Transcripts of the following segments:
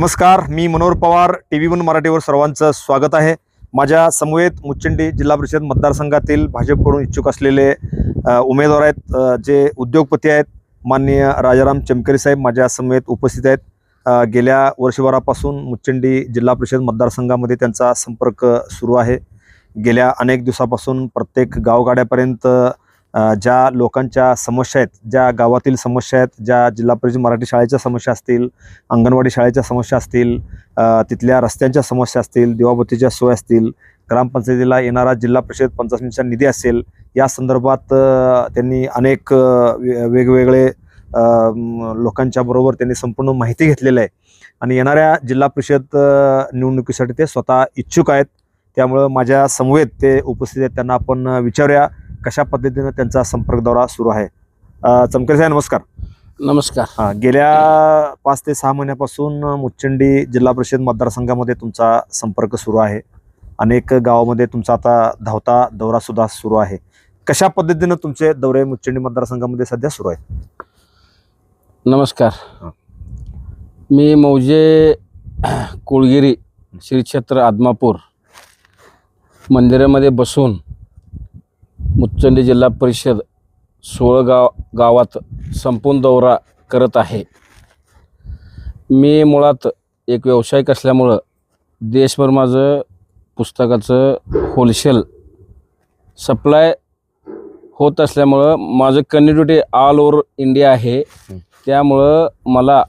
नमस्कार, मी मनोहर पवार. TV1 मराठीवर सर्वांचं स्वागत आहे. माझ्या समवेत मुचंडी जिल्हा परिषद मतदारसंघातील भाजपकडून इच्छुक असलेले उमेदवार आहेत, जे उद्योगपती आहेत. माननीय राजाराम चमकरे साहेब माझ्या समवेत उपस्थित आहेत. गेल्या वर्षभरापासून मुचंडी जिल्हा परिषद मतदारसंघामध्ये त्यांचा संपर्क सुरू आहे. गेल्या अनेक दिवसापासून प्रत्येक गावगाड्यापर्यंत ज्या लोकांच्या समस्या आहेत, ज्या गावातील समस्या आहेत, ज्या जिल्हा परिषद मराठी शाळेच्या समस्या असतील, अंगणवाडी शाळेच्या समस्या असतील, तिथल्या रस्त्यांच्या समस्या असतील, दिवाबत्तीच्या सोय असतील, ग्रामपंचायतीला येणारा जिल्हा परिषद पंचायत समितीचा निधी असेल, या संदर्भात त्यांनी अनेक वेगवेगळे लोकांच्या बरोबर त्यांनी संपूर्ण माहिती घेतलेली आहे आणि येणाऱ्या जिल्हा परिषद निवडणुकीसाठी ते स्वतः इच्छुक आहेत. त्यामुळं माझ्या समवेत ते उपस्थित आहेत. त्यांना आपण विचारूया कशा पद्धतीने त्यांचा संपर्क दौरा सुरू आहे. चमकरे साहेब नमस्कार. नमस्कार. गेल्या 5 ते 6 महिन्यापासून मुचंडी जिल्हा परिषद मतदारसंघामध्ये तुमचा संपर्क सुरू आहे. अनेक गावामध्ये तुमचा आता धावता दौरा सुद्धा सुरू आहे. कशा पद्धतीने तुमचे दौरे मुचंडी मतदारसंघामध्ये सध्या सुरू आहेत? नमस्कार. मी मौजे कोळगिरी श्री क्षेत्र आदमापूर मंदिरामध्ये बसून मुचंडी जिल्हा परिषद 16 गावात संपूर्ण दौरा करत आहे. मी मुळात एक व्यावसायिक असल्यामुळं देशभर माझं पुस्तकाचं होलसेल सप्लाय होत असल्यामुळं माझं कनेक्टिव्हिटी ऑल ओव्हर इंडिया आहे. त्यामुळं मला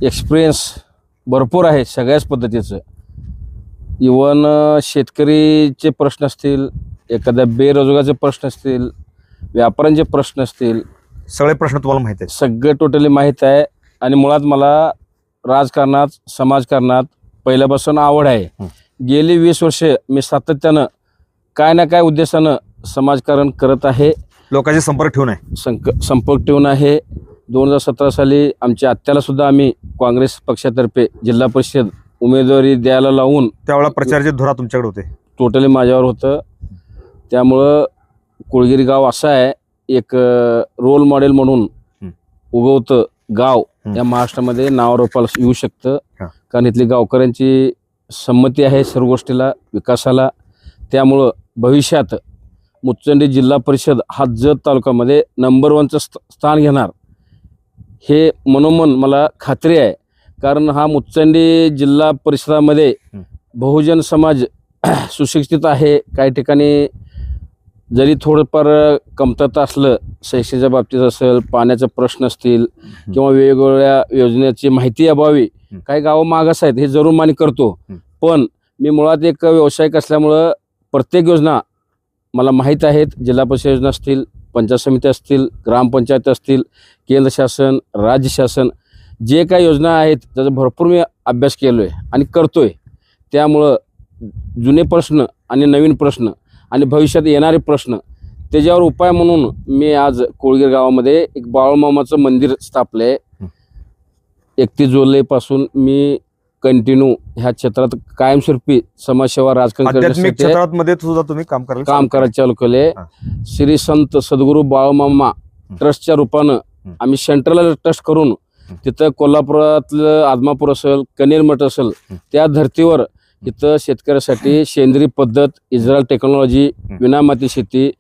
एक्सपिरियन्स भरपूर आहे सगळ्याच पद्धतीचं. इवन शेतकरीचे प्रश्न असतील, एखाद्या बेरोजगाराचे प्रश्न असतील, व्यापाऱ्यांचे प्रश्न असतील, सगळे प्रश्न तुम्हाला माहिती आहेत? सगळे टोटली माहीत आहे. आणि मुळात मला राजकारणात, समाजकारणात पहिल्यापासून आवड आहे. गेली 20 वर्षे मी सातत्यानं काय ना काय उद्देशानं समाजकारण करत आहे. लोकांचे संपर्क ठेवून आहे, संपर्क ठेवून आहे. 2017 साली आमच्या आत्याला सुद्धा आम्ही काँग्रेस पक्षातर्फे जिल्हा परिषद उमेदवारी द्यायला लावून, त्यावेळेला प्रचाराचे धुरा तुमच्याकडे होते? टोटली माझ्यावर होतं. त्यामुळं कोळगिरी गाव असं आहे, एक रोल मॉडेल म्हणून उगवतं गाव या महाराष्ट्रामध्ये नावारूपाला येऊ शकतं. कारण इथली गावकऱ्यांची संमती आहे सर्व गोष्टीला, विकासाला. त्यामुळं भविष्यात मुचंडी जिल्हा परिषद हा जत तालुक्यामध्ये नंबर 1चं स्थान घेणार हे मनोमन मला खात्री आहे. कारण हा मुचंडी जिल्हा परिषदामध्ये बहुजन समाज सुशिक्षित आहे. काही ठिकाणी जरी थोडंफार कमतरता असलं, शैक्षणिकच्या बाबतीत असेल, पाण्याचे प्रश्न असतील किंवा वेगवेगळ्या योजनेची माहिती अभावी काही गावं मागास आहेत, हे जरूर मान्य करतो. पण मी मुळात एक व्यावसायिक असल्यामुळं प्रत्येक योजना मला माहीत आहेत. जिल्हा परिषद योजना असतील, पंचायत समिती असतील, ग्रामपंचायत असतील, केंद्र शासन, राज्य शासन, जे काही योजना आहेत त्याचा भरपूर मी अभ्यास केलो आहे आणि करतो आहे. त्यामुळं जुने प्रश्न आणि नवीन प्रश्न आणि भविष्यात येणारे प्रश्न त्याच्यावर उपाय म्हणून मी आज कोळगिरी गावामध्ये एक बाळूमामाचं मंदिर स्थापलं आहे. 31 जुलैपासून मी कंटिन्यू ह्या क्षेत्रात कायमस्वरूपी समाजसेवा, राजकारण क्षेत्रामध्ये सुद्धा तुम्ही काम करायला चालू केले. श्री संत सद्गुरू बाळूमामा ट्रस्टच्या रूपानं आम्ही सेंट्रल ट्रस्ट करून तिथं कोल्हापुरातलं आदमापूर असेल, कनेरमठ असेल, त्या धर्तीवर इथं शेतकऱ्यासाठी सेंद्रिय पद्धत, इस्रायल टेक्नॉलॉजी, विनामाती शेती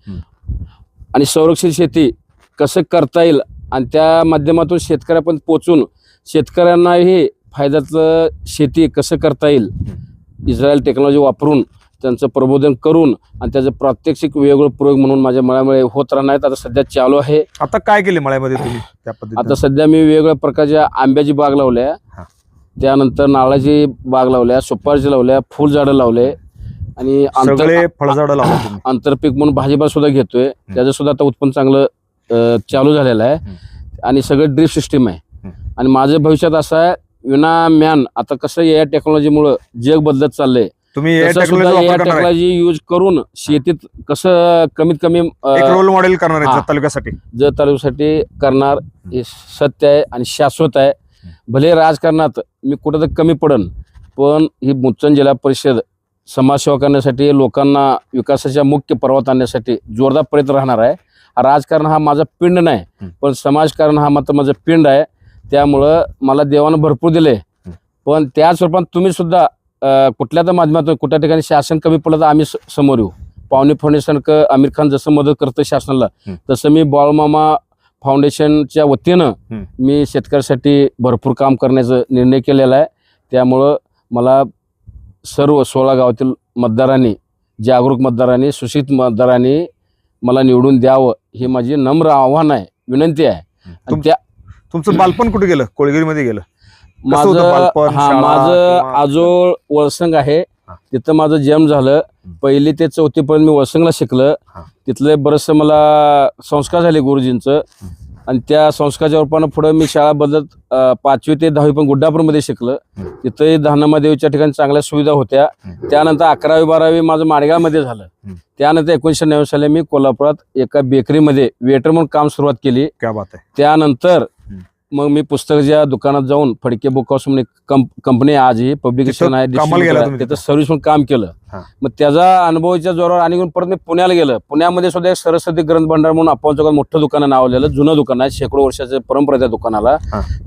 आणि संरक्षित शेती कसं करता येईल आणि त्या माध्यमातून शेतकऱ्यापर्यंत पोचून शेतकऱ्यांनाही फायद्याचं शेती कसं करता येईल, इस्रायल टेक्नॉलॉजी वापरून त्यांचं प्रबोधन करून आणि त्याचं प्रात्यक्षिक वेगवेगळे प्रयोग म्हणून माझ्या मळ्यामध्ये होत राहणार आहेत. आता सध्या चालू आहे. आता काय केले मळ्यामध्ये तुम्ही त्या पद्धतीने? आता सध्या मी वेगवेगळ्या प्रकारच्या आंब्याची बाग लावल्या, त्यानंतर नारळाची बाग लावल्या, सुपारीची लावल्या, फुल झाडं लावले आणि फळझाडं लावले. आंतरपीक म्हणून भाजीपाला सुद्धा घेतोय. त्याचं सुद्धा आता उत्पन्न चांगलं चालू झालेलं आहे आणि सगळं ड्रीप सिस्टीम आहे. आणि माझं भविष्यात असं आहे, विना मॅन आता कसं या टेक्नॉलॉजीमुळं जग बदलत चाललंय, तुम्ही या टेक्नॉलॉजी यूज करून शेतीत कसं कमीत कमी रोल मॉडेल करणार आहे जत तालुक्यासाठी करणार हे सत्य आहे आणि शाश्वत आहे. भले राजकारणात मी कुठं तर कमी पडन, पण ही मुचंडी जिल्हा परिषद समाजसेवा करण्यासाठी, लोकांना विकासाच्या मुख्य पर्वत आणण्यासाठी जोरदार प्रयत्न राहणार आहे. राजकारण हा माझा पिंड नाही, पण समाजकारण हा मात्र माझा पिंड आहे. त्यामुळं मला देवानं भरपूर दिले, पण त्याच रूपात तुम्ही सुद्धा कुठल्या तर माध्यमातून कुठल्या ठिकाणी शासन कमी पडलं तर आम्ही समोर येऊ. पावनी फाउंडेशन आमिर खान जसं मदत करतं शासनाला तसं मी बाळमामा फाउंडेशनच्या वतीनं मी शेतकऱ्यासाठी भरपूर काम करण्याचा निर्णय केलेला आहे. त्यामुळं मला सर्व 16 गावातील मतदारांनी, जागरूक मतदारांनी, सुशिक्षित मतदारांनी मला निवडून द्यावं हे माझी नम्र आव्हान आहे, विनंती आहे. तुमचं बालपण कुठे गेलं? कोळगिरीमध्ये गेलं? माझं आजोळ वळसंग आहे, तिथं माझं जन्म झालं. 1ली ते 4थी पर्यंत मी वळसंगला शिकलं. तिथले बरंचसं मला संस्कार झाले गुरुजींचं, आणि त्या संस्काराच्या रूपानं पुढं मी शाळा बदलत 5वी ते 10वी पण गुड्डापूरमध्ये शिकलं. तिथंही धानामा देवीच्या ठिकाणी चांगल्या सुविधा होत्या. त्यानंतर 11वी 12वी माझं माडगावमध्ये झालं. त्यानंतर 1990 साली मी कोल्हापुरात एका बेकरीमध्ये वेटर म्हणून काम सुरुवात केली. क्या बात आहे. त्यानंतर मग मी पुस्तकाच्या दुकानात जाऊन फडके बुक हाऊस म्हणून कंपनी आजही पब्लिकेशन आहे, तिथं सर्व्हिस म्हणून काम केलं. मग त्याचा अनुभवाच्या जोरावर आणि परत मी पुण्याला गेलं. पुण्यामध्ये सुद्धा एक सरस्वती ग्रंथ भांडार म्हणून आपण चौकात मोठं दुकान नावलेलं, जुनं दुकान आहे, शेकडो वर्षाचे परंपरा त्या दुकानाला.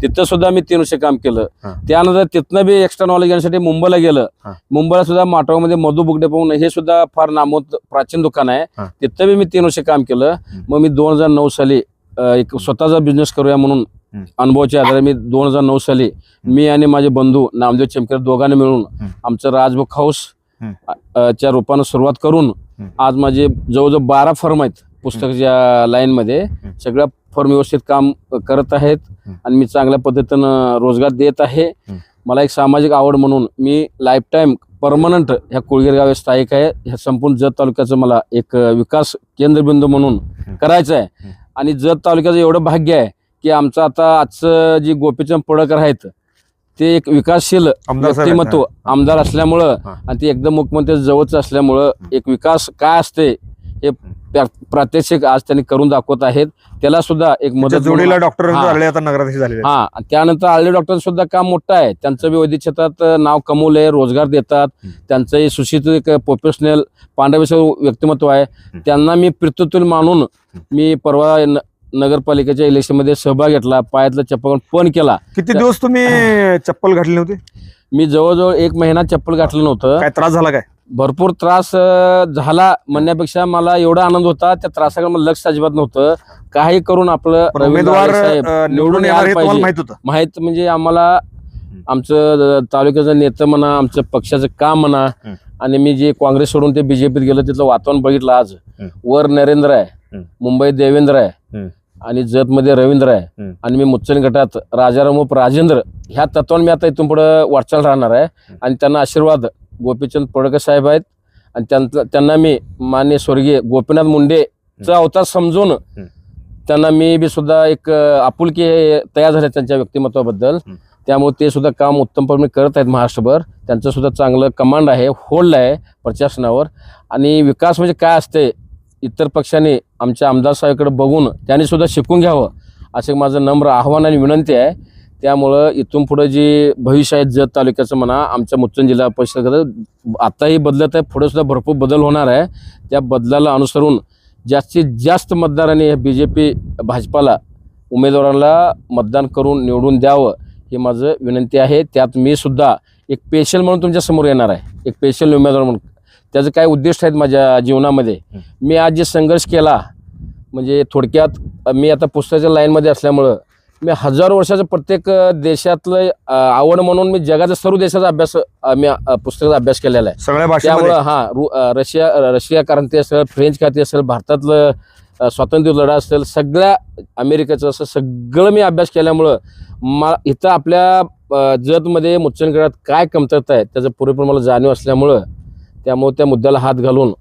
तिथं सुद्धा मी 3 वर्ष काम केलं. त्यानंतर तिथनं बी एक्स्ट्रा नॉलेज घेण्यासाठी मुंबईला गेलं. मुंबईला सुद्धा माटोळमध्ये मधु बुगडे पाहून हे सुद्धा फार नामवंत प्राचीन दुकान आहे, तिथं बी मी 3 वर्ष काम केलं. मग मी 2009 साली एक स्वतःचा बिझनेस करूया म्हणून अनुभवाच्या आधारे मी 2009 साली मी आणि माझे बंधू नामदेव चेमकर दोघांनी मिळून आमचं राजबुक हाऊस च्या रूपानं सुरुवात करून आज माझे जवळजवळ 12 फर्म आहेत पुस्तकाच्या लाईनमध्ये. सगळ्या फर्म व्यवस्थित काम करत आहेत आणि मी चांगल्या पद्धतीनं रोजगार देत आहे. मला एक सामाजिक आवड म्हणून मी लाईफ टाईम परमनंट ह्या कोळगीर गावे स्थायिक आहे. ह्या संपूर्ण जत तालुक्याचं मला एक विकास केंद्रबिंदू म्हणून करायचं आहे. आणि जत तालुक्याचं एवढं भाग्य आहे की आमचं आता आजचं जी गोपीचंद पडळकर आहेत ते एक विकासशील व्यक्तिमत्व आमदार असल्यामुळं आणि ते एकदम मुख्यमंत्री जवळच असल्यामुळं एक विकास काय असते हे प्रात्यक्षिक आज त्यांनी करून दाखवत आहेत. त्याला सुद्धा एक मदत जोडीला डॉक्टर नगराध्यक्ष झाले. त्यानंतर आळले डॉक्टर सुद्धा काम मोठं आहे. त्यांचं बी वैद्यक क्षेत्रात नाव कमवलंय, रोजगार देतात. त्यांचंही सुशिक्षित एक प्रोफेशनल पांढरविषय व्यक्तिमत्व आहे. त्यांना मी पितृत्व मानून मी परवा नगरपालिकेच्या इलेक्शन मध्ये सहभाग घेतला. पायातला चप्पल पण केला. किती दिवस तुम्ही चप्पल घातली नव्हती? मी जवळजवळ 1 महिना चप्पल घातलं नव्हतं. काय त्रास झाला? काय भरपूर त्रास झाला म्हणण्यापेक्षा मला एवढा आनंद होता, त्या त्रासाकडे मला लक्ष अजिबात नव्हतं. काही करून आपलं उमेदवार निवडून यायला पाहिजे माहित म्हणजे आम्हाला आमचं तालुक्याचं नेतं म्हणा, आमचं पक्षाचं काम म्हणा, आणि मी जे काँग्रेस सोडून ते बीजेपीत गेलो तिथलं वातावरण बघितलं. आज वर नरेंद्र आहे, मुंबईत देवेंद्र आहे आणि जतमध्ये रवींद्र आहे आणि मी मुच्चन गटात राजाराम उप राजेंद्र ह्या तत्वान मी आता इथून पुढे वाटचाल राहणार आहे. आणि त्यांना आशीर्वाद गोपीचंद पडळकर साहेब आहेत आणि त्यांना मी माननीय स्वर्गीय गोपीनाथ मुंडेचा अवतार समजून त्यांना मी बी सुद्धा एक आपुलकी तयार झाले त्यांच्या व्यक्तिमत्वाबद्दल. त्यामुळे ते सुद्धा काम उत्तमपणे करत आहेत महाराष्ट्रभर. त्यांचं सुद्धा चांगलं कमांड आहे, होल्ड आहे प्रशासनावर. आणि विकास म्हणजे काय असते इतर पक्षांनी आमच्या आमदार साहेबांकडे बघून त्यांनी सुद्धा शिकून घ्यावं असं माझं नम्र आव्हान आणि विनंती आहे. त्यामुळं इथून पुढे जी भविष्य आहे जत तालुक्याचं म्हणा, आमच्या मुच्चन जिल्हा परिषद आताही बदलत आहे, पुढे सुद्धा भरपूर बदल होणार आहे. त्या बदलाला अनुसरून जास्तीत जास्त मतदारांनी बीजेपी भाजपाला उमेदवाराला मतदान करून निवडून द्यावं हे माझं विनंती आहे. त्यात मी सुद्धा एक पेशल म्हणून तुमच्या समोर येणार आहे, एक पेशल उमेदवार म्हणून. त्याचं काय उद्दिष्ट आहेत माझ्या जीवनामध्ये. मी आज जे संघर्ष केला म्हणजे थोडक्यात मी आता पुस्तकाच्या लाईनमध्ये असल्यामुळं मी हजारो वर्षाचं प्रत्येक देशातलं आवड म्हणून मी जगाच्या सर्व देशाचा अभ्यास मी पुस्तकाचा अभ्यास केलेला आहे सगळ्या भाषा. त्यामुळं रशिया क्रांती असेल, फ्रेंच क्रांती असेल, भारतातलं स्वातंत्र्य लढा असेल, सगळ्या अमेरिकेचं असं सगळं मी अभ्यास केल्यामुळं इथं आपल्या जतमध्ये मुच्चनगडात काय कमतरता आहे त्याचं पुरेपूर मला जाणीव असल्यामुळं त्यामुळे त्या मुद्द्याला हात घालून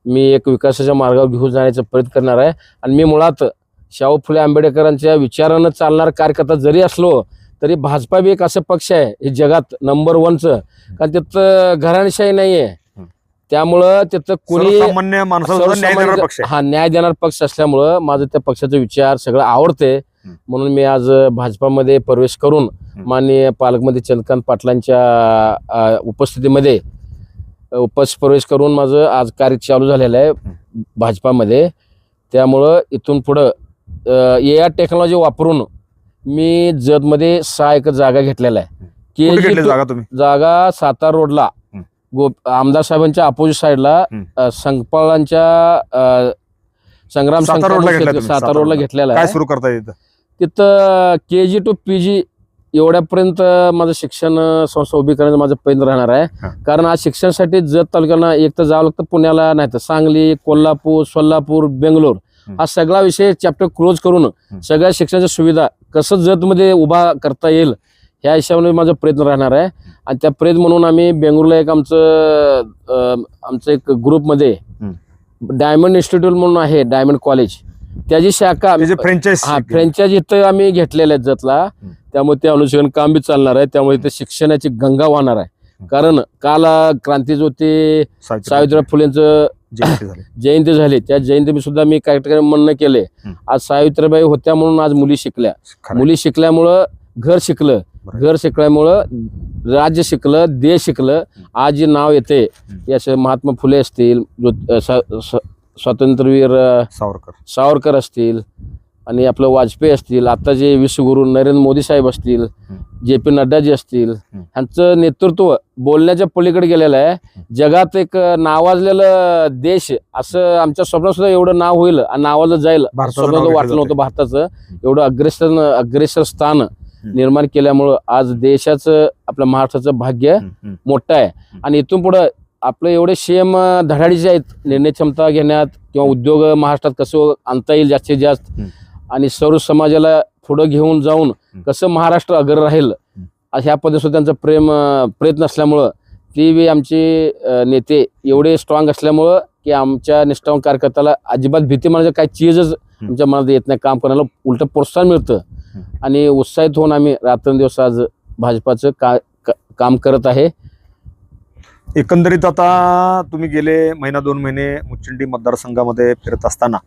मी एक विकासाच्या मार्गावर घेऊन जाण्याचा प्रयत्न करणार आहे. आणि मी मुळात शाहू फुले आंबेडकरांच्या विचारानं चालणारा कार्यकर्ता जरी असलो तरी भाजपा बी एक असं पक्ष आहे हे जगात नंबर 1चं, कारण तिथं घराणेशाही नाही आहे. त्यामुळं तिथं कोणी न्याय देणार पक्ष असल्यामुळं माझं त्या पक्षाचे विचार सगळं आवडते. म्हणून मी आज भाजपामध्ये प्रवेश करून माननीय पालकमंत्री चंद्रकांत पाटलांच्या उपस्थितीमध्ये प्रवेश करून माझं आज कार्य चालू झालेलं आहे भाजपामध्ये. त्यामुळं इथून पुढं AI टेक्नॉलॉजी वापरून मी जतमध्ये 6 एकर जागा घेतलेला आहे. कुठे KG घेतली to- जागा तुम्ही? जागा सातारा रोडला आमदार साहेबांच्या अपोजिट साईडला संकपाळांच्या संग्राम सातारा रोडला घेतला तुम्ही? सातारा रोडला घेतलेला काय आहे. सुरू करता येतं? तिथं KG to PG एवढ्यापर्यंत माझं शिक्षण संस्था उभी करण्याचा माझा प्रयत्न राहणार आहे. हा. कारण आज शिक्षणासाठी जत तालुक्याला एक तर जावं लागतं पुण्याला, नाही तर सांगली, कोल्हापूर, सोलापूर, बेंगलोर हा सगळा विषय चॅप्टर क्लोज करून सगळ्या शिक्षणाच्या सुविधा कसं जतमध्ये उभा करता येईल ह्या हिशोबाने माझा प्रयत्न राहणार आहे. आणि त्या प्रयत्न म्हणून आम्ही बेंगलोरला एक आमचं एक ग्रुपमध्ये डायमंड इन्स्टिट्यूट म्हणून आहे, डायमंड कॉलेज, त्याची शाखा फ्रँचाइज फ्रँचायझी इथं आम्ही घेतलेल्या आहेत जतला. त्यामुळे ते अनुशेखन काम बी चालणार आहे. त्यामुळे इथे शिक्षणाची गंगा वाहणार आहे. कारण काल क्रांतीज्योती सावित्रीबाई फुलेंचं जयंती झाली. त्या जयंती सुद्धा मी कार्यक्रम म्हणणं केले. आज सावित्रीबाई होत्या म्हणून आज मुली शिकल्या. मुली शिकल्यामुळं घर शिकलं, घर शिकल्यामुळं राज्य शिकलं, देश शिकलं. आज जे नाव येते याचे महात्मा फुले असतील, स्वातंत्र्यवीर सावरकर असतील, आणि आपलं वाजपेयी असतील, आता जे विश्वगुरू नरेंद्र मोदी साहेब असतील, JP नड्डाजी असतील, ह्यांचं नेतृत्व बोलण्याच्या पलीकडे गेलेलं आहे. जगात एक नावाजलेलं देश असं आमच्या स्वप्नात सुद्धा एवढं नाव होईल आणि नावाजलं जाईल स्वप्नात वाटलं नव्हतं. भारताचं एवढं अग्रेसर स्थान निर्माण केल्यामुळं आज देशाचं आपल्या महाराष्ट्राचं भाग्य मोठं आहे. आणि इथून पुढं आपलं एवढे CM धडाडीचे आहेत निर्णय क्षमता घेण्यात किंवा उद्योग महाराष्ट्रात कसं आणता येईल जास्तीत जास्त, आणि सर्व समाजाला पुढं घेऊन जाऊन कसं महाराष्ट्र अग्र राहील ह्या पद्धतीने त्यांचा प्रयत्न असल्यामुळं ती बी आमचे नेते एवढे स्ट्रॉंग असल्यामुळं की आमच्या निष्ठावान कार्यकर्त्याला अजिबात भीती म्हणजे काही चीजच आमच्या मनात येत नाही. काम करायला उलट प्रोत्साहन मिळतं आणि उत्साहित होऊन आम्ही रात्रंदिवस आज भाजपाचं काम करत आहे. एकंदरीत आता तुम्ही गेले महिना 2 महिने मुचंडी मतदारसंघामध्ये फिरत असताना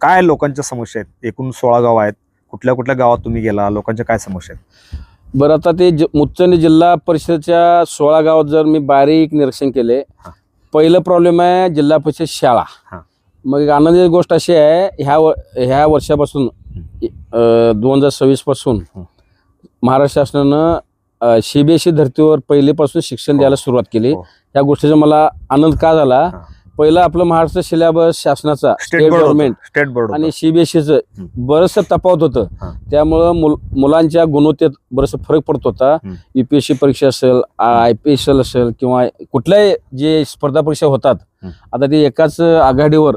काय लोकांच्या समस्या आहेत? एकूण 16 गाव आहेत. कुठल्या कुठल्या गावात तुम्ही गेला, लोकांच्या काय समस्या आहेत? बरं, आता ते मुचंडी जिल्हा परिषदेच्या 16 गावात जर मी बारीक निरीक्षण केले, पहिलं प्रॉब्लेम आहे जिल्हा परिषद शाळा. मग एक आनंदाची गोष्ट अशी आहे, ह्या वर्षापासून 2026 पासून महाराष्ट्र शासनानं CBSE धर्तीवर पहिलेपासून शिक्षण द्यायला सुरुवात केली. या गोष्टीचा मला आनंद का झाला? पहिलं आपलं महाराष्ट्र सिलेबस शासनाचा स्टेट गव्हर्नमेंट आणि CBSEचं बरंचसं तफावत होतं. त्यामुळं मुलांच्या गुणवत्तेत बरंचसं फरक पडत होता. UPSC परीक्षा असेल, IPSL असेल किंवा कुठल्याही जे स्पर्धा परीक्षा होतात, आता ते एकाच आघाडीवर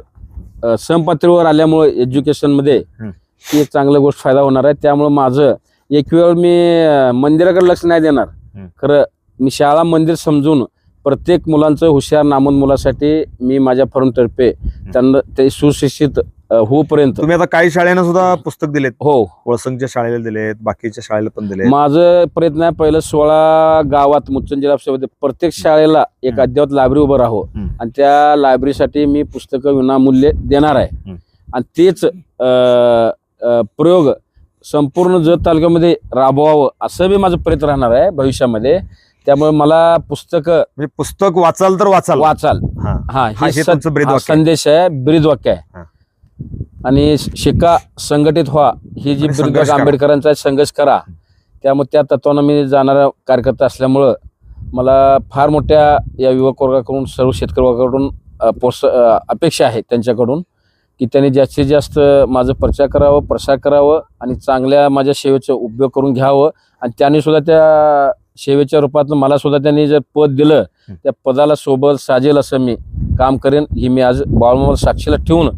समपातळीवर आल्यामुळे एज्युकेशनमध्ये ती एक चांगली गोष्ट फायदा होणार आहे. त्यामुळं माझं एक वेळ मी मंदिराकडे लक्ष नाही देणार, खरं मी शाळा मंदिर समजून प्रत्येक मुलांचं हुशार नामवंत मुलासाठी मी माझ्या फर्मतर्फे त्यांना ते सुशिक्षित होईपर्यंत. तुम्ही आता काही शाळेनं सुद्धा पुस्तक दिलेत? हो, वळसंगच्या शाळेला दिलेत, बाकीच्या शाळेला पण दिले. माझं प्रयत्न आहे पहिलं 16 गावात मुचंडी जिल्हा प्रत्येक शाळेला एक अद्ययावत लायब्ररी उभं राहो आणि त्या लायब्ररीसाठी मी पुस्तकं विनामूल्य देणार आहे. आणि तेच प्रयोग संपूर्ण जत तालुक्यामध्ये राबवावं असं बी माझं प्रयत्न राहणार आहे भविष्यामध्ये. त्यामुळे मला पुस्तक वाचाल तर वाचाल हा हे संदेश आहे, ब्रीदवाक्य आहे. आणि शिका, संघटित व्हा, ही जी आंबेडकरांचा संघर्ष करा. त्यामुळे त्या तत्वानं मी जाणारा कार्यकर्ता असल्यामुळं मला फार मोठ्या या युवक वर्गाकडून, सर्व शेतकरी वर्गाकडून अपेक्षा आहे त्यांच्याकडून की त्यांनी जास्तीत जास्त माझं प्रचार करावं, प्रसार करावं आणि चांगल्या माझ्या सेवेचा उपयोग करून घ्यावं. आणि त्यांनी सुद्धा त्या सेवेच्या रूपात मला सुद्धा त्यांनी जर पद दिलं, त्या पदाला सोबत साजेल असं मी काम करेन, ही मी आज बाळूमामाला साक्षीला ठेवून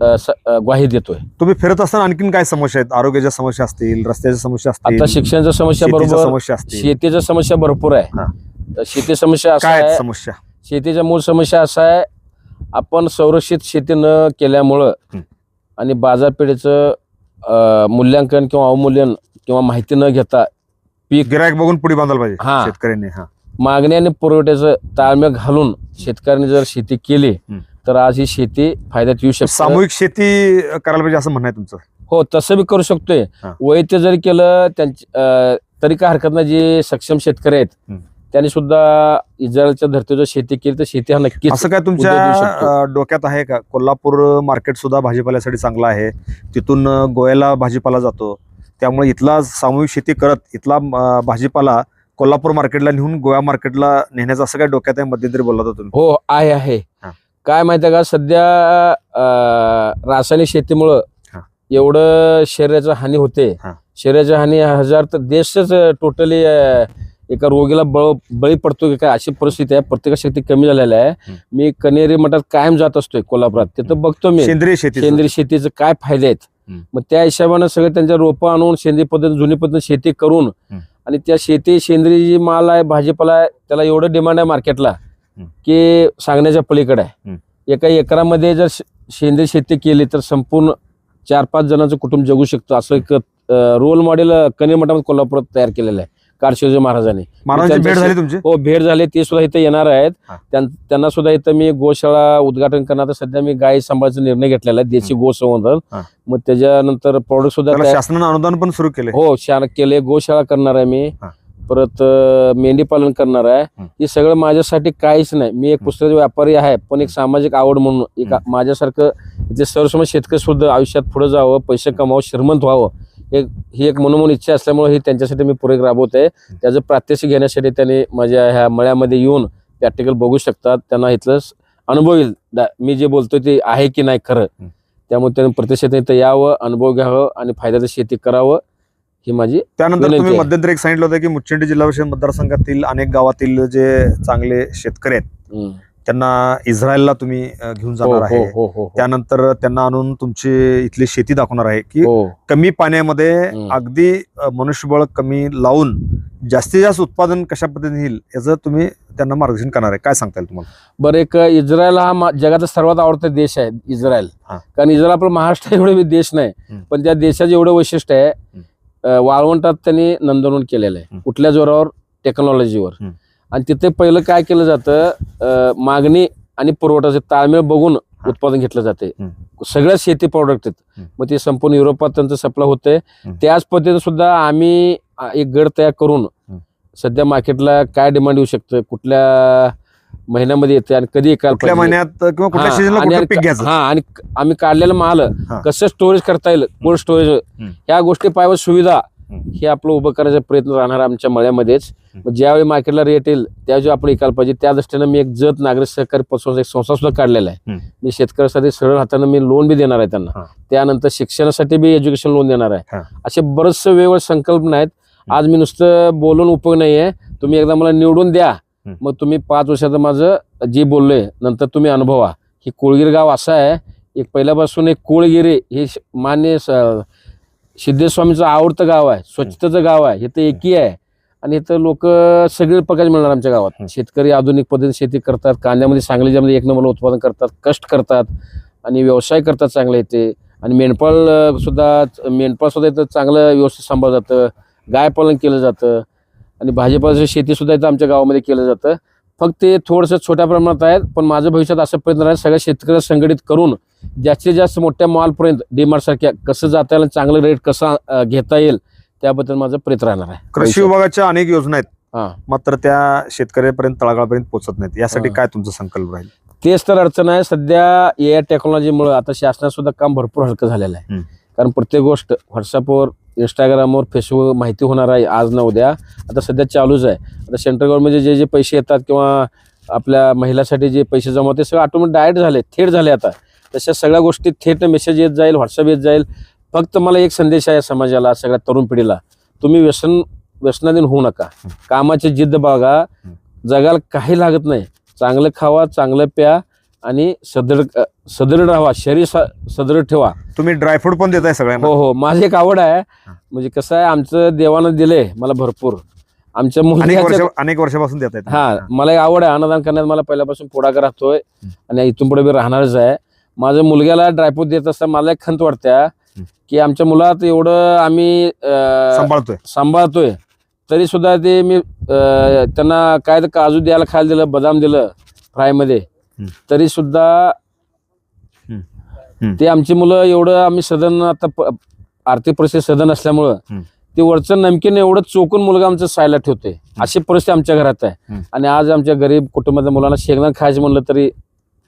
ग्वाही देतोय. तुम्ही फिरत असताना आणखीन काय समस्या आहेत? आरोग्याच्या समस्या असतील, रस्त्याच्या समस्या असतील, आता शिक्षणाच्या समस्या बरोबर, शेतीच्या समस्या भरपूर आहे. शेती समस्या काय समस्या? शेतीच्या मूळ समस्या असा आहे, आपण संरक्षित शेती न केल्यामुळं आणि बाजारपेठेचं मूल्यांकन किंवा अवमूल्यन किंवा माहिती न घेता पीक गिरायक बघून पुढे बांधायला पाहिजे शेतकऱ्यांनी. मागणी आणि पुरवठ्याचं ताळमेळ घालून शेतकऱ्यांनी जर शेती केली तर आज ही शेती फायद्यात येऊ शकते. सामूहिक शेती करायला पाहिजे असं म्हणणं आहे तुमचं? हो, तसं बी करू शकतोय. वैद्य जरी केलं तरी काय हरकत नाही. जे सक्षम शेतकरी आहेत त्यांनी सुद्धा इस्रायलच्या धर्तीवर शेती केली तर शेती हा नक्कीच. असं काय तुमच्या डोक्यात आहे का? कोल्हापूर मार्केट सुद्धा भाजीपाल्यासाठी चांगला आहे, तिथून गोव्याला भाजीपाला जातो, त्यामुळे इथला सामूहिक शेती करत इथला भाजीपाला कोल्हापूर मार्केटला नेऊन गोवा मार्केटला नेण्याचं असं काय डोक्यात आहे मध्यंतरी बोलला होता तुम्ही? हो आहे. हा. काय माहिती आहे का, सध्या रासायनिक शेतीमुळं हा. एवढं शरीराची हानी होते. हा. शरीराची हानी हजार तर देशच टोटली एका रोगीला बळी पडतो की काय अशी परिस्थिती आहे. प्रतिकारशक्ती कमी झालेली आहे. मी कनेरी मठात कायम जात असतोय कोल्हापुरात, तिथं बघतो मी सेंद्रिय शेती. सेंद्रिय शेतीचे काय फायदे आहेत. मग त्या हिशोबाने सगळे त्यांच्या रोपं आणून सेंद्रिय पद्धती जुनी पद्धत शेती करून आणि त्या सेंद्रिय जी माल आहे भाजीपाला आहे त्याला एवढं डिमांड आहे मार्केटला की सांगण्याच्या पलीकडे आहे. एका एकरामध्ये जर सेंद्रिय शेती केली तर संपूर्ण 4-5 जणांचं कुटुंब जगू शकतो. असं एक रोल मॉडेल कनेरी मठामध्ये कोल्हापुरात तयार केलेलं आहे कारशिवजी महाराजांनी. भेट झाली तुमची? हो, भेट झाली. ते सुद्धा इथे येणार आहेत. त्यांना सुद्धा इथं मी गोशाळा उद्घाटन करणार. सध्या मी गाय सांभाळायचा निर्णय घेतलेला आहे, देशी गोसंवर्धन. मग त्याच्यानंतर प्रॉडक्ट सुद्धा शासनानं अनुदान पण सुरू केले. हो, केले. गोशाळा करणार आहे मी, परत मेंढी पालन करणार आहे. हे सगळं माझ्यासाठी काहीच नाही. मी एक पुस्तकाचा व्यापारी आहे, पण एक सामाजिक आवड म्हणून एक माझ्यासारखं इथे सर्वसमाज शेतकरी सुद्धा आयुष्यात पुढे जावं, पैसे कमावं, श्रीमंत व्हावं ही एक मनोमन इच्छा असल्यामुळे ही त्यांच्यासाठी मी पुढे राबवत आहे. त्याचं प्रात्यक्षिक घेण्यासाठी त्यांनी माझ्या ह्या मळ्यामध्ये येऊन प्रॅक्टिकल बघू शकतात. त्यांना इथलं अनुभव येईल मी जे बोलतोय ते आहे की नाही खरं. त्यामुळे त्यांनी प्रत्यक्षात इथं यावं, अनुभव घ्यावं आणि फायद्याचं शेती करावं ही माझी. त्यानंतर तुम्ही मध्यंतरी एक सांगितलं होतं की मुचंडी जिल्हा परिषद मतदारसंघातील अनेक गावातील जे चांगले शेतकरी आहेत त्यांना इस्रायलला तुम्ही घेऊन जाणार आहे. त्यानंतर त्यांना आणून तुमची इथली शेती दाखवणार आहे की कमी पाण्यामध्ये अगदी मनुष्यबळ कमी लावून जास्तीत जास्त उत्पादन कशा पद्धतीने येईल याचं तुम्ही त्यांना मार्गदर्शन करणार आहे. काय सांगता येईल तुम्हाला? बरं, एक इस्रायल हा जगाचा सर्वात आवडता देश आहे इस्रायल. कारण इस्रायल आपला महाराष्ट्र एवढे देश नाही, पण त्या देशाचं एवढं वैशिष्ट्य आहे, वाळवंटात त्यांनी नंदनवन केलेलं आहे. कुठल्या जोरावर? टेक्नॉलॉजीवर. आणि तिथे पहिलं काय केलं जातं, मागणी आणि पुरवठाचे ताळमेळ बघून उत्पादन घेतलं जाते. सगळ्या शेती प्रोडक्ट आहेत, मग ते संपूर्ण युरोपात त्यांचं सप्लाय होते. त्याच पद्धतीने सुद्धा आम्ही एक गड तयार करून सध्या मार्केटला काय डिमांड येऊ शकतं, कुठल्या महिन्यामध्ये येते आणि कधी एकाल महिन्यात किंवा कुठल्या सीजनला पीक घ्यायचं. आणि आम्ही काढलेलं माल कसं स्टोरेज करता येईल, कोल्ड स्टोरेज, ह्या गोष्टी पाहिजे सुविधा हे आपलं उभं करायचा प्रयत्न राहणार आमच्या मळ्यामध्येच. ज्यावेळी मार्केटला रेट येईल त्यावेळी आपण ऐकायला पाहिजे. त्या दृष्टीनं मी एक जत नागरिक सहकारी पसरून एक संस्था सुद्धा काढलेला आहे. मी शेतकऱ्यासाठी सरळ हाताने मी लोन बी देणार आहे त्यांना. त्यानंतर शिक्षणासाठी बी एज्युकेशन लोन देणार आहे. असे बरेचसे वेगवेगळे संकल्पना आहेत. आज मी नुसतं बोलून उपयोग नाहीये. तुम्ही एकदा मला निवडून द्या, मग तुम्ही 5 वर्षाचं माझं जे बोललोय नंतर तुम्ही अनुभवा. ही कोळगिरी गाव असं आहे, एक पहिल्यापासून एक कोळगिरी हे मान्य सिद्धेश्वामीचं आवडतं गाव आहे, स्वच्छतेचं गाव आहे. इथं एकी आहे आणि इथं लोक सगळे प्रकाश मिळणार आमच्या गावात. शेतकरी आधुनिक पद्धतीने शेती करतात, कांद्यामध्ये सांगलीमध्ये 1 नंबर उत्पादन करतात, कष्ट करतात आणि व्यवसाय करतात चांगले इथे. आणि मेंढपाळ सुद्धा इथं चांगलं व्यवस्थित सांभाळलं जातं, गाय पालन केलं जातं आणि भाजीपाल्याची शेती सुद्धा इथं आमच्या गावामध्ये केलं जातं. फक्त ते थोडंसं छोट्या प्रमाणात आहेत, पण माझं भविष्यात असं प्रयत्न आहे सगळ्या शेतकऱ्यांना संघटित करून जास्तीत जास्त मोठ्या मॉलपर्यंत डीमार्ट सारख्या कसं जाता येईल, चांगलं रेट कसा घेता येईल त्याबद्दल माझा प्रयत्न राहणार आहे. कृषी विभागाच्या अनेक योजना आहेत, मात्र त्या शेतकऱ्यापर्यंत तळागाळापर्यंत पोहोचत नाहीत. यासाठी काय तुमचा संकल्प राहील? तेच तर अडचण आहे. सध्या AI टेक्नॉलॉजीमुळे आता शासनात सुद्धा काम भरपूर हलकं झालेलं आहे. कारण प्रत्येक गोष्ट व्हॉट्सअपवर, इंस्टाग्रामवर, फेसबुक माहिती होणार आहे आज ना उद्या. आता सध्या चालूच आहे. आता सेंट्रल गव्हर्नमेंटचे जे पैसे येतात किंवा आपल्या महिलासाठी जे पैसे जमा होते सगळं ऑटोमॅटिक डायरेक्ट झाले, थेट झाले. आता तशा सगळ्या गोष्टी थेट मेसेज येत जाईल, व्हॉट्सअप येत जाईल. फक्त मला एक संदेश आहे समाजाला, सगळ्या तरुण पिढीला, तुम्ही व्यसनाधीन होऊ नका. कामाची जिद्द बाळगा. जगाला काही लागत नाही. चांगलं खावा, चांगलं प्या आणि सदृढ राहा, शरीर सदृढ ठेवा. तुम्ही ड्रायफ्रूट पण देताय सगळ्यांना? हो, माझी एक आवड आहे. म्हणजे कसं आहे, आमचं देवानं दिले मला भरपूर. आमच्या मुलाच्या अनेक वर्षापासून देत आहेत. मला एक आवड आहे अन्नदान करण्यात. मला पहिल्यापासून पुढाकार राहतोय आणि इथून पुढे मी राहणारच आहे. माझ्या मुलग्याला ड्रायफ्रूट देत असताना मला एक खंत वाटते की आमच्या मुलात एवढं आम्ही सांभाळतोय तरी सुद्धा ते मी त्यांना काय तर काजू द्यायला खायला दिलं, बदाम दिलं फ्रायमध्ये, तरी सुद्धा ते आमची मुलं एवढं आम्ही सदन आता आर्थिक परिस्थिती सदन असल्यामुळं ते वरचं नमकीन एवढं चोकून मुलगा आमचं सायला ठेवतोय. अशी परिस्थिती आमच्या घरात आहे. आणि आज आमच्या गरीब कुटुंबातल्या मुलांना शेंगदाणा खायचं म्हणलं तरी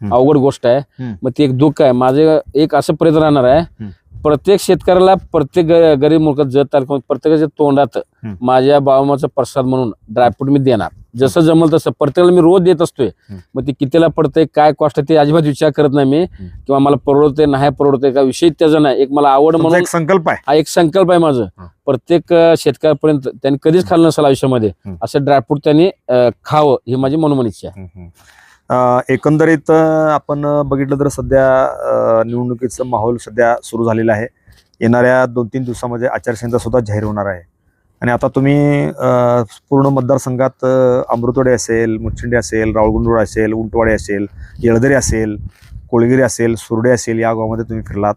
अवघड गोष्ट आहे. मग ती एक दुःख आहे. माझे एक असं प्रयत्न राहणार आहे प्रत्येक शेतकऱ्याला प्रत्येक गरीब मुलगा जत तालुक्यात प्रत्येकाच्या तोंडात माझ्या बाबामाचा प्रसाद म्हणून ड्रायफ्रूट मी देणार. जसं जमल तसं प्रत्येकाला मी रोज देत असतोय. मग ते कितीला पडतंय काय कॉस्ट ते अजिबात विचार करत नाही मी, किंवा मला परवडते नाही परवडते का विषय त्याचा नाही. एक मला आवड म्हणून एक संकल्प आहे, हा एक संकल्प आहे माझं. प्रत्येक शेतकऱ्यापर्यंत त्यांनी कधीच खाल्लं नसेल आयुष्यामध्ये असं ड्रायफ्रूट त्यांनी खावं ही माझी मनोमन इच्छा आहे. एकंदरीत आपण बघितलं तर सध्या निवडणुकीचं माहोल सध्या सुरू झालेला आहे. येणाऱ्या 2-3 दिवसामध्ये आचारसंहिता सुद्धा जाहीर होणार आहे. आणि आता तुम्ही पूर्ण मतदारसंघात अमृतवाडी असेल, मुच्छिंडी असेल, रावळगुंडवाडी असेल, उंटवाडी असेल, येळदरी असेल, कोळगिरी असेल, सुरडे असेल, या गावामध्ये तुम्ही फिरलात.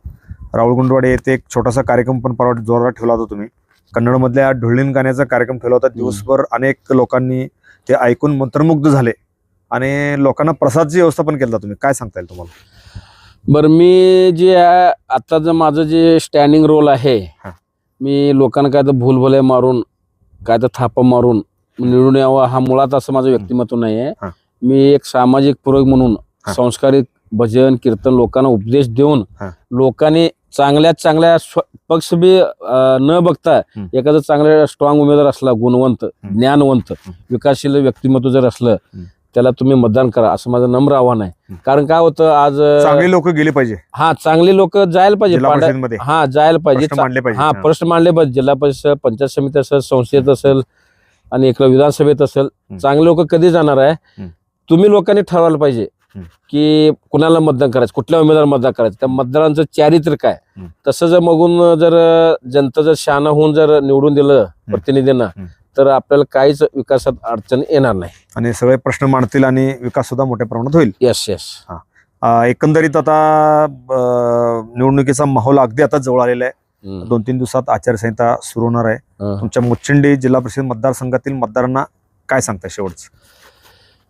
रावळगुंडवाडी येथे एक छोटासा कार्यक्रम पण परवा जोरात ठेवला होता तुम्ही. कन्नडमधल्या ढुळीन गाण्याचा कार्यक्रम ठेवला होता. दिवसभर अनेक लोकांनी ते ऐकून मंत्रमुग्ध झाले आणि लोकांना प्रसादची व्यवस्था पण केली. तुम्ही काय सांगता येईल तुम्हाला? बरं, मी जे आता जर माझं जे स्टँडिंग रोल आहे, मी लोकांना काय तर भूलभुलया मारून काय तर थापा मारून निवडून यावं हा मुळात असं माझं व्यक्तिमत्व नाही आहे. मी एक सामाजिक पूरक म्हणून संस्कारिक भजन कीर्तन लोकांना उपदेश देऊन लोकांनी चांगल्या पक्ष बी न बघता एखादं चांगला स्ट्रॉंग उमेदवार असला, गुणवंत, ज्ञानवंत, विकासशील व्यक्तिमत्व जर असलं त्याला तुम्ही मतदान करा असं माझं नम्र आव्हान आहे. कारण काय होतं, आज चांगले लोक गेले पाहिजे. हा, चांगले लोक जायला पाहिजे, हा जायला पाहिजे, हा प्रश्न मांडले पाहिजे. जिल्हा परिषद, पंचायत समिती असेल, संस्थेत असेल आणि इकडे विधानसभेत असेल. चांगले लोक कधी जाणार आहे? तुम्ही लोकांनी ठरवायला पाहिजे की कुणाला मतदान करायचं, कुठल्या उमेदवार मतदान करायचं, त्या मतदारांचं चारित्र्य काय. तसं जर बघून जर जनता जर शहाणा होऊन जर निवडून दिलं प्रतिनिधींना तर आपल्याला काहीच विकासात अडचण येणार नाही आणि सगळे प्रश्न मांडतील आणि विकास सुद्धा मोठ्या प्रमाणात होईल. यस. एकंदरीत आता निवडणुकीचा माहोल अगदी आता जवळ आलेला आहे. 2-3 दिवसात आचारसंहिता सुरू होणार आहे. तुमच्या मुच्छिंडी जिल्हा परिषद मतदारसंघातील मतदारांना काय सांगता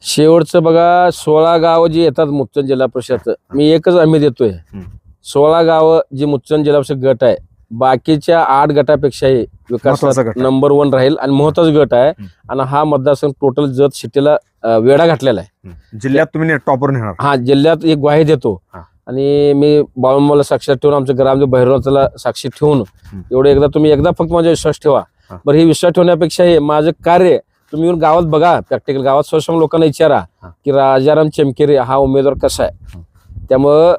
शेवटचं बघा, 16 गावं जी येतात मुच्चन जिल्हा परिषद, मी एकच आम्ही देतोय. 16 गावं जी मुच्चन जिल्हा परिषद गट आहे, बाकीच्या 8 गटापेक्षाही विकासात नंबर 1 राहील आणि महत्वाचा गट आहे. आणि हा मतदारसंघ टोटल जत सिटीला वेढा घातलेला आहे. जिल्ह्यात तुम्ही टॉपर नेणार? हा, जिल्ह्यात एक ग्वाही देतो. आणि मी बाळूमाला साक्षी ठेवून, आमच्या ग्रामदेव भैरवनाथला साक्षी ठेवून एवढं तुम्ही एकदा फक्त माझा विश्वास ठेवा. बरं, हे विश्वास ठेवण्यापेक्षाही माझं कार्य तुम्ही येऊन गावात बघा, प्रॅक्टिकल गावात स्वतः लोकांना विचारा की राजाराम चमकेरे हा उमेदवार कसा आहे. त्यामुळं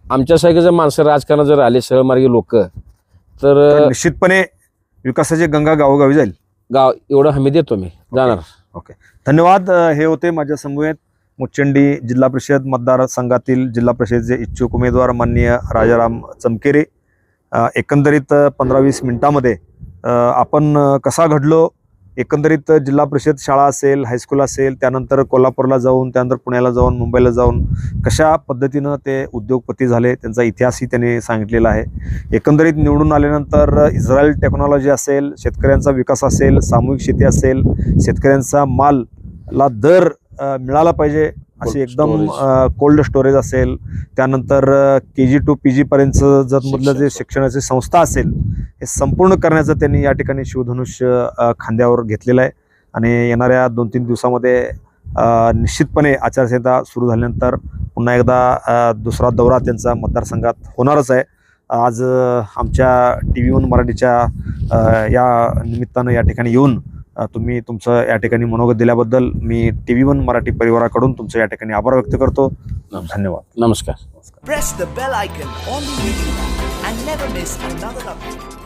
आमच्यासारखे जर माणसं राजकारणात जर आले, सहमार्गी लोक, तर निश्चितपणे विकासाची गंगा गावोगावी जाईल. गाव एवढं हमी देतो मी जाणार. ओके, धन्यवाद. हे होते माझ्या समवेत मुच्छिंडी जिल्हा परिषद मतदारसंघातील जिल्हा परिषदेचे इच्छुक उमेदवार माननीय राजाराम चमकेरे. एकंदरीत 15-20 मिनिटांमध्ये आपण कसा घडलो, एकंदरीत जिल्हा परिषद शाळा असेल, हायस्कूल असेल, त्यानंतर कोल्हापूरला जाऊन, त्यानंतर पुण्याला जाऊन, मुंबईला जाऊन कशा पद्धतीनं ते उद्योगपती झाले त्यांचा इतिहासही त्यांनी सांगितलेला आहे. एकंदरीत निवडून आल्यानंतर इस्रायल टेक्नॉलॉजी असेल, शेतकऱ्यांचा विकास असेल, सामूहिक शेती असेल, शेतकऱ्यांचा मालला दर मिळाला पाहिजे अशी एकदम कोल्ड स्टोरेज असेल, त्यानंतर KG to PG पर्यंत जतमधलं जे शिक्षणाची संस्था असेल हे संपूर्ण करण्याचं त्यांनी या ठिकाणी शिवधनुष्य खांद्यावर घेतलेलं आहे. आणि येणाऱ्या 2-3 दिवसामध्ये निश्चितपणे आचारसंहिता सुरू झाल्यानंतर पुन्हा एकदा दुसरा दौरा त्यांचा मतदारसंघात होणारच आहे. आज आमच्या TV1 मराठीच्या या निमित्तानं या ठिकाणी येऊन तुम्ही तुमचं या ठिकाणी मनोगत दिल्याबद्दल मी TV1 मराठी परिवाराकडून तुमचं या ठिकाणी आभार व्यक्त करतो. धन्यवाद. नमस्कार. Press the bell icon on the video and never miss another update.